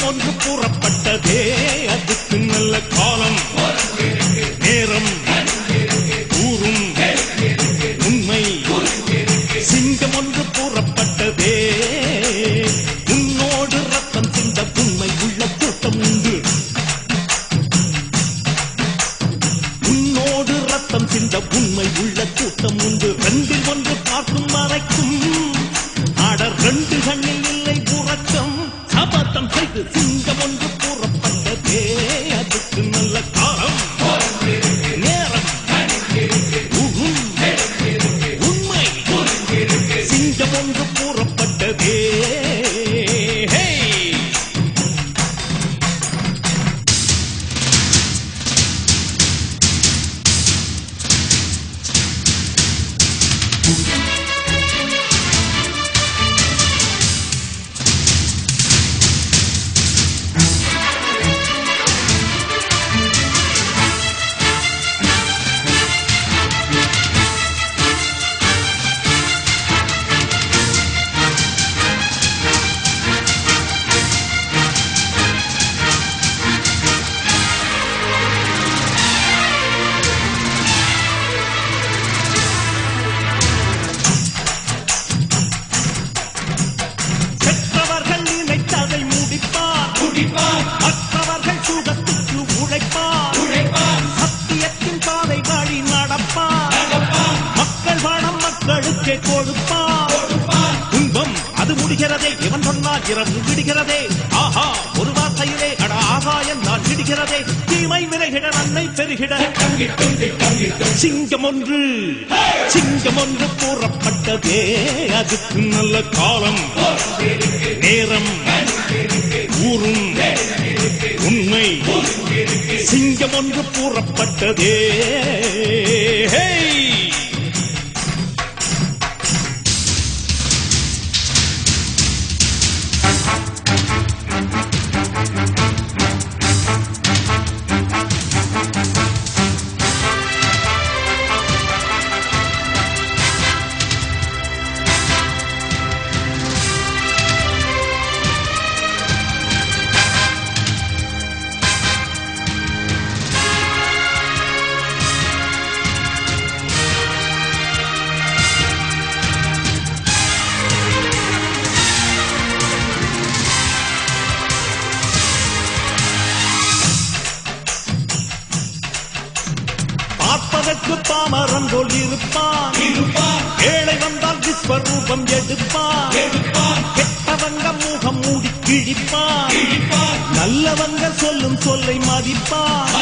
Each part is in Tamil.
சிங்கம் ஒன்று கூறப்பட்டதே அதுக்கு நல்ல காலம் நேரம் ஊரும் உண்மை சிங்கம் ஒன்று கூறப்பட்டதே உன்னோடு ரத்தம் சிந்த உண்மை உள்ள கூட்டம் உண்டு உன்னோடு ரத்தம் சிந்த உண்மை உள்ள கூட்டம் உண்டு ரெண்டில் ஒன்று பார்க்கும் வரைக்கும் ஆடர் ரெண்டு கண்ணில் இல்லை உறக்கம் சபதம் செய்து சிங்கம் ஒன்று கூறப்பட்டதே அதுக்கு நல்ல காலம் நேரம் உண்மை சிங்கம் ஒன்று கூறப்பட்டதே மற்றவர்கள் சுகத்துக்கு உழைப்பார் சத்தியத்தின் பாதை வழி நடப்பார் மக்கள் பணம் மக்களுக்கே கொடுப்பார் துன்பம் அது முடிகிறதே இவன் சொன்னால் இரவு விடுகிறதே ஆஹா ஒரு வார்த்தையிலே அட ஆகாயம் நான் விடுகிறதே தீமை விலகிட நன்மை பெருகிட சிங்கம் ஒன்று கூறப்பட்டதே அதுக்கு நல்ல காலம் நேரம் ஊரும் உண்மை சிங்கம் ஒன்று கூறப்பட்டதே பார்ப்பதற்கு பாமரன் போல் இருப்பான் ஏழை வந்தால் விஸ்வரூபம் எடுப்பான் கெட்டவங்க முகம் மூடி கிழிப்பான் நல்லவங்க சொல்லும் சொல்லை மதிப்பான்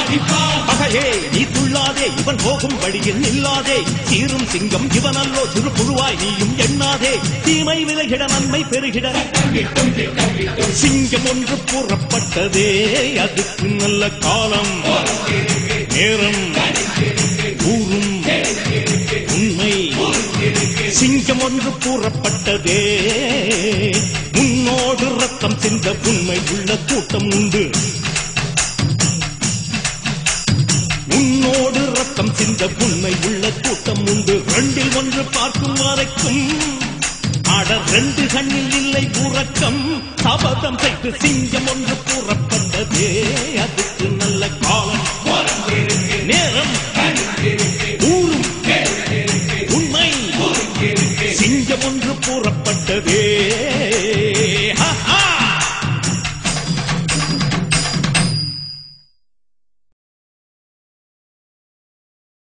பகையே நீ துள்ளாதே இவன் போகும் வழியில் நில்லாதே சீரும் சிங்கம் இவன் அல்லோ சிறு புழுவாய் நீயும் எண்ணாதே தீமை விலகிட நன்மை பெருகிட சிங்கம் ஒன்று கூறப்பட்டதே அதுக்கு நல்ல காலம் நேரம் ஊரும் உண்மை சிங்கம் ஒன்று கூறப்பட்டதே உன்னோடு ரத்தம் சிந்த உண்மை உள்ள கூட்டம் உண்டு உன்னோடு ரத்தம் சிந்த உண்மை உள்ள கூட்டம் உண்டு ரெண்டில் ஒன்று பார்க்கும் வரைக்கும் ஆடர் ரெண்டு கண்ணில் இல்லை உறக்கம் சபதம் செய்து சிங்கம் ஒன்று கூறப்பட்டதே அதுக்கு நல்ல காலம் நேரம் ஊரும் உண்மை சிங்கம் ஒன்று கூறப்பட்டதே